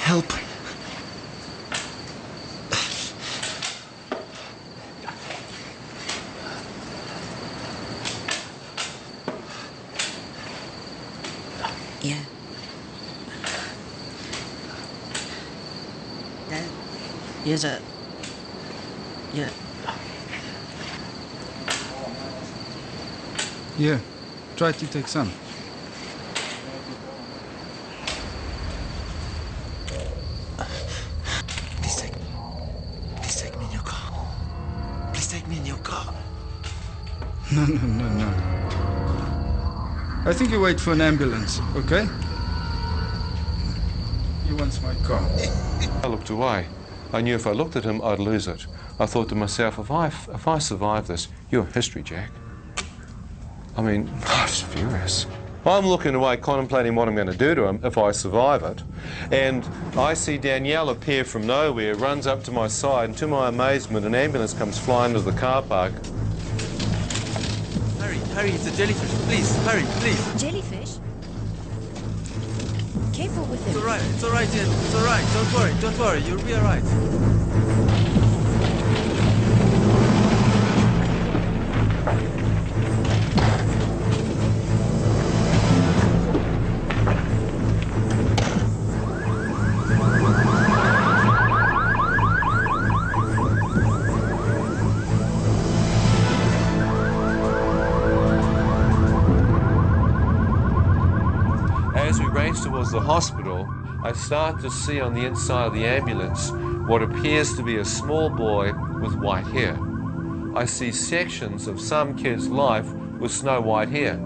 Help. Yeah. Dad, here's a... Yeah. Yeah, try to take some. Please take me in your car. Please take me in your car. No. I think you wait for an ambulance, okay? He wants my car. I looked away. I knew if I looked at him, I'd lose it. I thought to myself, if I survive this, you're history, Jack. I mean, I was furious. I'm looking away, contemplating what I'm going to do to him if I survive it. And I see Danielle appear from nowhere, runs up to my side, and to my amazement, an ambulance comes flying into the car park. Hurry, it's a jellyfish. Please, hurry, please. Jellyfish? Careful with him. It's all right, Ian. It's all right. Don't worry. You'll be all right. As we race towards the hospital, I start to see on the inside of the ambulance what appears to be a small boy with white hair. I see sections of some kid's life with snow white hair.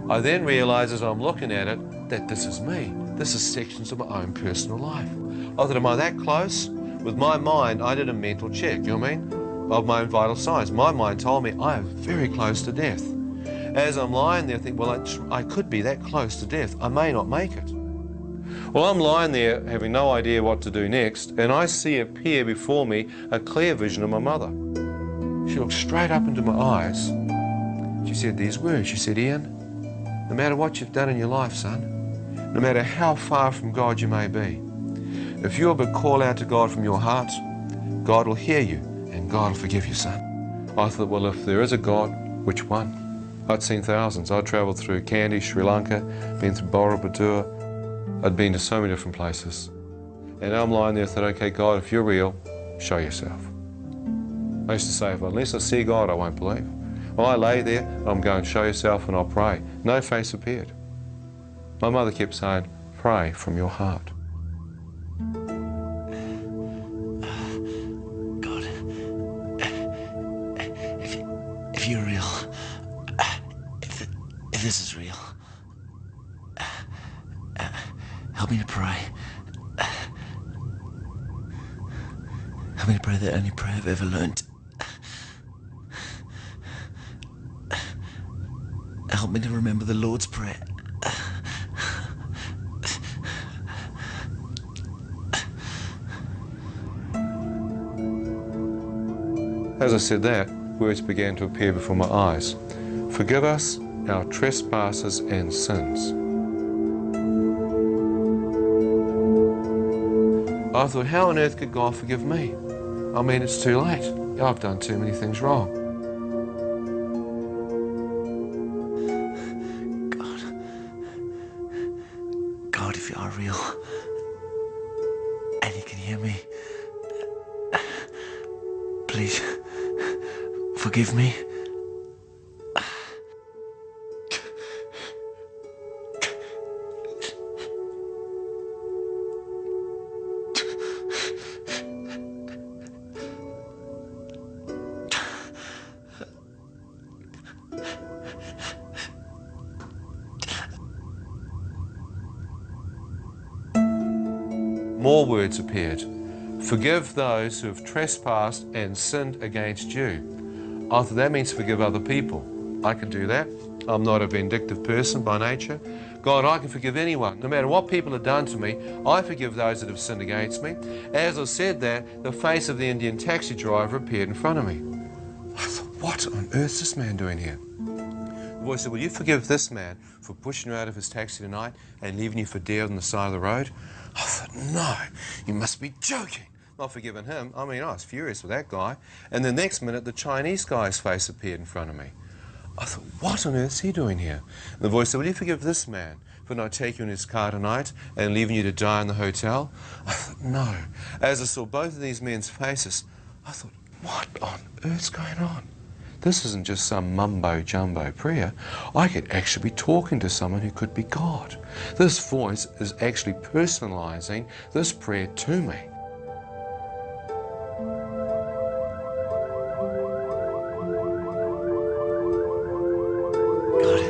I then realize as I'm looking at it that this is me. This is sections of my own personal life. I thought, am I that close? With my mind, I did a mental check, you know what I mean? Of my own vital signs. My mind told me I am very close to death. As I'm lying there, I think, well, I could be that close to death. I may not make it. Well, I'm lying there having no idea what to do next, and I see appear before me a clear vision of my mother. She looked straight up into my eyes. She said these words. She said, Ian, no matter what you've done in your life, son, no matter how far from God you may be, if you'll but call out to God from your heart, God will hear you and God will forgive you, son. I thought, well, if there is a God, which one? I'd seen thousands. I'd travelled through Kandy, Sri Lanka, been through Borobudur. I'd been to so many different places. And I'm lying there thinking, okay, God, if you're real, show yourself. I used to say, unless I see God, I won't believe. Well, I lay there, I'm going, show yourself, and I'll pray. No face appeared. My mother kept saying, pray from your heart. God, if you're real, if this is real, help me to pray. Help me to pray the only prayer I've ever learned. Help me to remember the Lord's Prayer. As I said that, words began to appear before my eyes. Forgive us our trespasses and sins. I thought, how on earth could God forgive me? I mean, it's too late. I've done too many things wrong. God, if you are real, and you can hear me, please forgive me. More words appeared. Forgive those who have trespassed and sinned against you. I thought that means forgive other people. I can do that. I'm not a vindictive person by nature. God, I can forgive anyone. No matter what people have done to me, I forgive those that have sinned against me. As I said that, the face of the Indian taxi driver appeared in front of me. I thought, what on earth is this man doing here? The voice said, will you forgive this man for pushing you out of his taxi tonight and leaving you for dead on the side of the road? I thought, no, you must be joking. Not forgiving him. I mean, I was furious with that guy. And the next minute, the Chinese guy's face appeared in front of me. I thought, what on earth is he doing here? And the voice said, will you forgive this man for not taking you in his car tonight and leaving you to die in the hotel? I thought, no. As I saw both of these men's faces, I thought, what on earth's going on? This isn't just some mumbo-jumbo prayer. I could actually be talking to someone who could be God. This voice is actually personalising this prayer to me. God,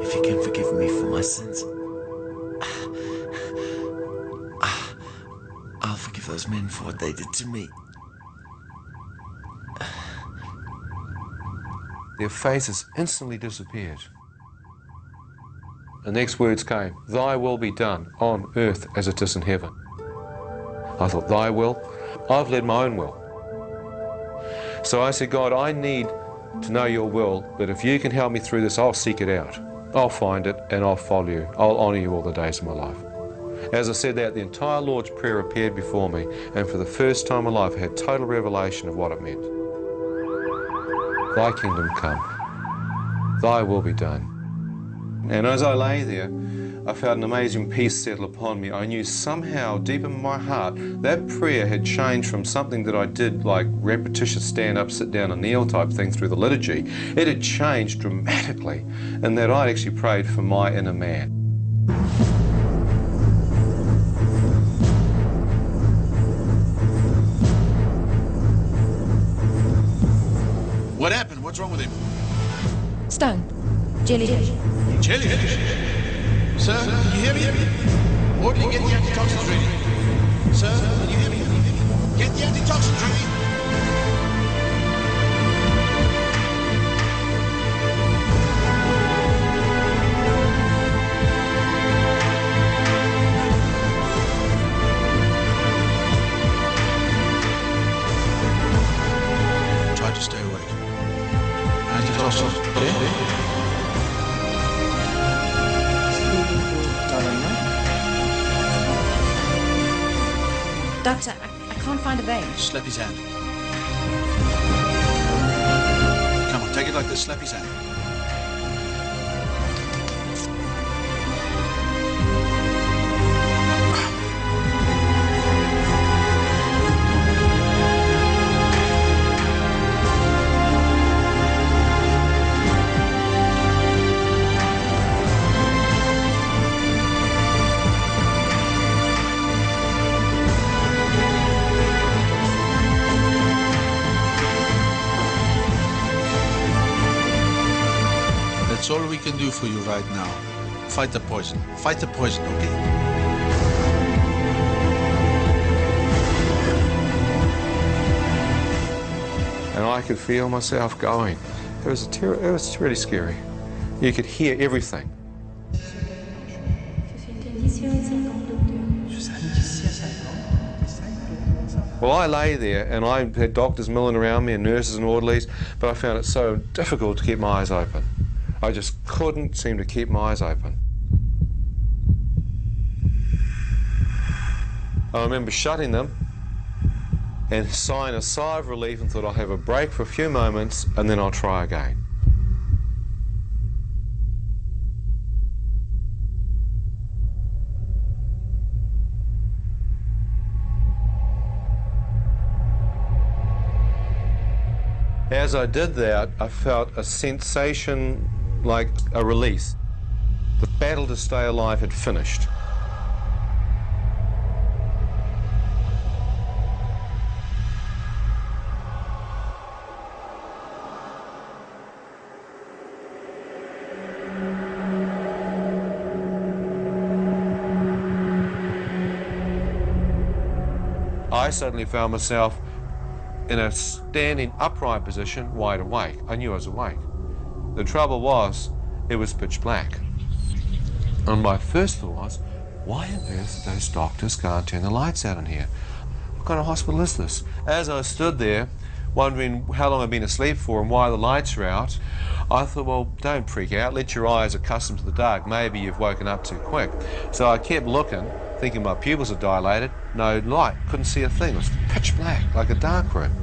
if you can forgive me for my sins, I'll forgive those men for what they did to me. Their faces instantly disappeared. The next words came, thy will be done on earth as it is in heaven. I thought, thy will? I've led my own will. So I said, God, I need to know your will, but if you can help me through this, I'll seek it out. I'll find it and I'll follow you. I'll honour you all the days of my life. As I said that, the entire Lord's Prayer appeared before me, and for the first time in my life I had total revelation of what it meant. Thy kingdom come, thy will be done. And as I lay there, I felt an amazing peace settle upon me. I knew somehow, deep in my heart, that prayer had changed from something that I did like repetitious stand up, sit down and kneel type thing through the liturgy. It had changed dramatically, and that I'd actually prayed for my inner man. What happened? What's wrong with him? Stone. Jellyfish. Jellyfish? Sir, can you hear me? Orderly, get the antitoxins ready. Sir, can you hear me? Get the antitoxins ready. Try to stay awake. Antitoxins, okay? Doctor, I can't find a vein. Slap his hand. Come on, take it like this. Slap his hand. That's all we can do for you right now. Fight the poison. Fight the poison, okay? And I could feel myself going. It was really scary. You could hear everything. Well, I lay there and I had doctors milling around me and nurses and orderlies, but I found it so difficult to keep my eyes open. I just couldn't seem to keep my eyes open. I remember shutting them and sighing a sigh of relief and thought I'll have a break for a few moments and then I'll try again. As I did that, I felt a sensation like a release. The battle to stay alive had finished. I suddenly found myself in a standing upright position, wide awake. I knew I was awake. The trouble was, it was pitch black. And my first thought was, why on earth did those doctors can't turn the lights out in here? What kind of hospital is this? As I stood there wondering how long I've been asleep for and why the lights are out. I thought, well, don't freak out. Let your eyes accustom to the dark. Maybe you've woken up too quick. So I kept looking, thinking my pupils are dilated. No light. Couldn't see a thing. It was pitch black, like a dark room.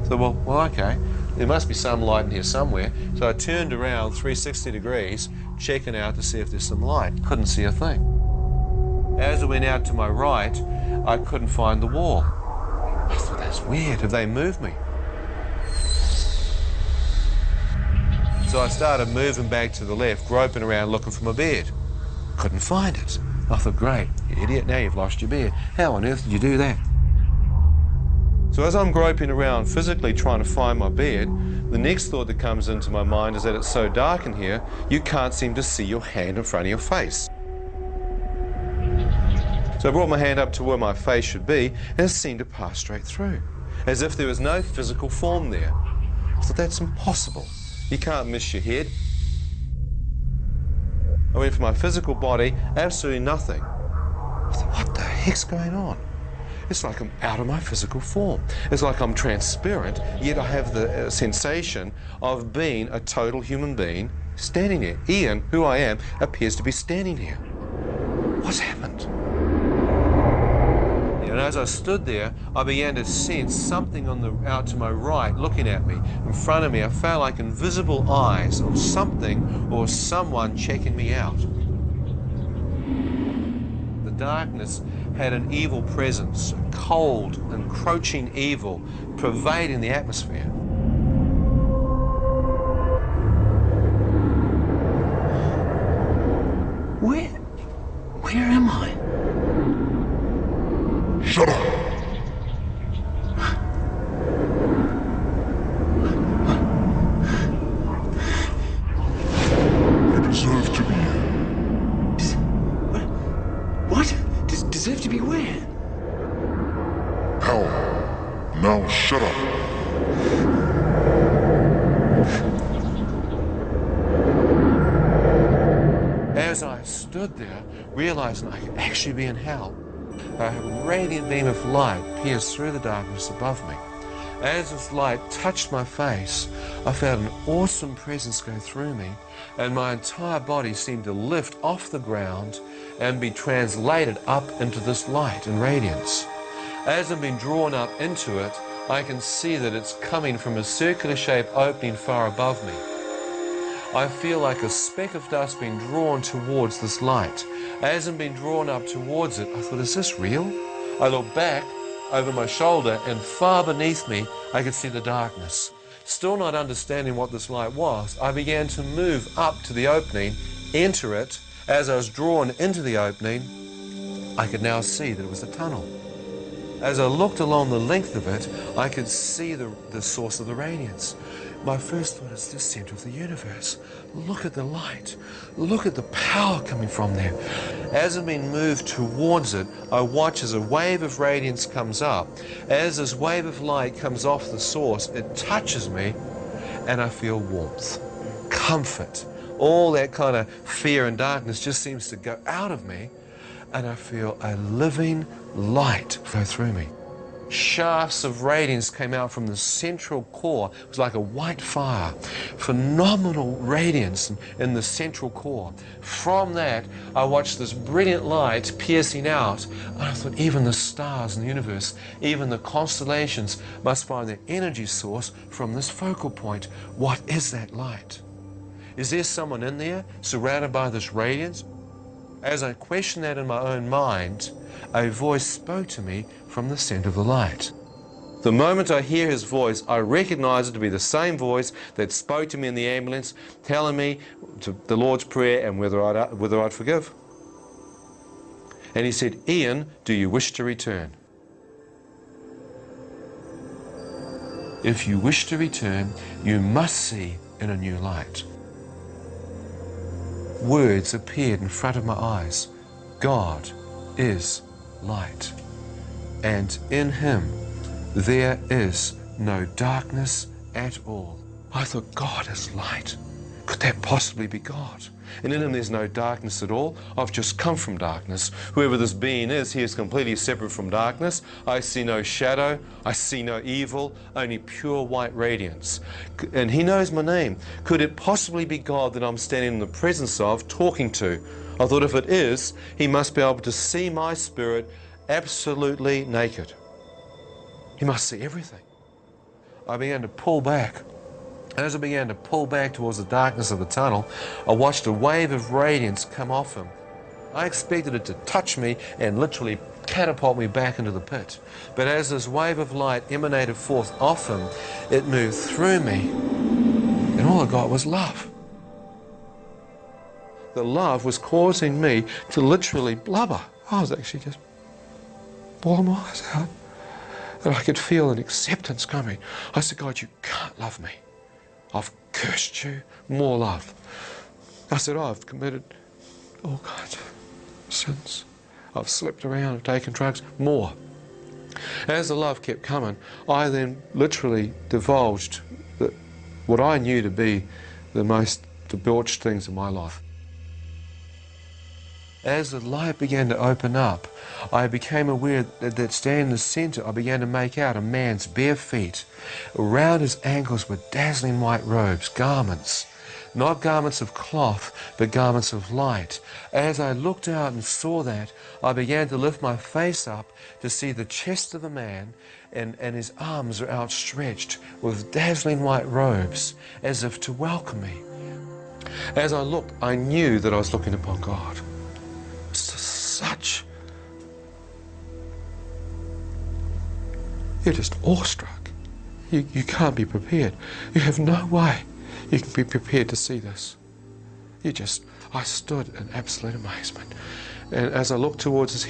So, well, okay. There must be some light in here somewhere. So I turned around 360 degrees, checking out to see if there's some light. Couldn't see a thing. As I went out to my right, I couldn't find the wall. I thought, that's weird. Have they moved me? So I started moving back to the left, groping around looking for my bed. Couldn't find it. I thought, great, you idiot, now you've lost your bed. How on earth did you do that? So as I'm groping around physically trying to find my bed, the next thought that comes into my mind is that it's so dark in here, you can't seem to see your hand in front of your face. So I brought my hand up to where my face should be, and it seemed to pass straight through, as if there was no physical form there. I thought, that's impossible. You can't miss your head. I went for my physical body, absolutely nothing. I thought, what the heck's going on? It's like I'm out of my physical form. It's like I'm transparent, yet I have the sensation of being a total human being standing there. Ian, who I am, appears to be standing here. What's happened? And as I stood there, I began to sense something out to my right looking at me. In front of me, I felt like invisible eyes of something or someone checking me out. The darkness had an evil presence, a cold, encroaching evil pervading the atmosphere. Where am I? Shut up! You deserve to be here. What? Deserve to be where? Hell. Now shut up. As I stood there, realizing I could actually be in hell, a radiant beam of light pierced through the darkness above me. As this light touched my face, I felt an awesome presence go through me, and my entire body seemed to lift off the ground and be translated up into this light and radiance. As I'm being drawn up into it, I can see that it's coming from a circular-shaped opening far above me. I feel like a speck of dust being drawn towards this light. As I'm being drawn up towards it, I thought, is this real? I looked back over my shoulder, and far beneath me, I could see the darkness. Still not understanding what this light was, I began to move up to the opening, enter it. As I was drawn into the opening, I could now see that it was a tunnel. As I looked along the length of it, I could see the source of the radiance. My first thought is the center of the universe. Look at the light. Look at the power coming from there. As I'm being moved towards it, I watch as a wave of radiance comes up. As this wave of light comes off the source, it touches me, and I feel warmth, comfort. All that kind of fear and darkness just seems to go out of me, and I feel a living light flow through me. Shafts of radiance came out from the central core. It was like a white fire. Phenomenal radiance in the central core. From that, I watched this brilliant light piercing out, and I thought even the stars in the universe, even the constellations must find their energy source from this focal point. What is that light? Is there someone in there surrounded by this radiance? As I questioned that in my own mind, a voice spoke to me from the center of the light. The moment I hear his voice, I recognize it to be the same voice that spoke to me in the ambulance, telling me the Lord's Prayer and whether I'd forgive. And he said, "Ian, do you wish to return? If you wish to return, you must see in a new light." Words appeared in front of my eyes. God is light, and in him there is no darkness at all. I thought, God is light. Could that possibly be God? And in him there's no darkness at all. I've just come from darkness. Whoever this being is, he is completely separate from darkness. I see no shadow. I see no evil, only pure white radiance. And he knows my name. Could it possibly be God that I'm standing in the presence of, talking to? I thought if it is, he must be able to see my spirit absolutely naked. He must see everything. I began to pull back. As I began to pull back towards the darkness of the tunnel, I watched a wave of radiance come off him. I expected it to touch me and literally catapult me back into the pit. But as this wave of light emanated forth off him, it moved through me, and all I got was love. The love was causing me to literally blubber. I was actually just bawling my eyes out. And I could feel an acceptance coming. I said, God, you can't love me. I've cursed you. More love. I said, I've committed all kinds of sins. I've slept around, I've taken drugs. More. As the love kept coming, I then literally divulged what I knew to be the most debauched things in my life. As the light began to open up, I became aware that standing in the center, I began to make out a man's bare feet. Around his ankles were dazzling white robes, garments. Not garments of cloth, but garments of light. As I looked out and saw that, I began to lift my face up to see the chest of the man, and his arms are outstretched with dazzling white robes, as if to welcome me. As I looked, I knew that I was looking upon God. Such... You're just awestruck. You can't be prepared. You have no way you can be prepared to see this. I stood in absolute amazement. And as I looked towards his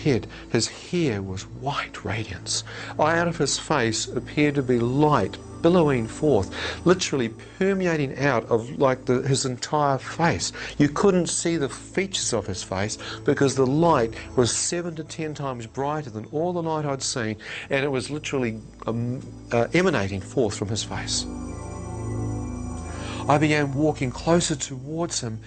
hair was white radiance. Out of his face appeared to be light billowing forth, literally permeating out of his entire face. You couldn't see the features of his face because the light was 7 to 10 times brighter than all the light I'd seen, and it was literally emanating forth from his face. I began walking closer towards him,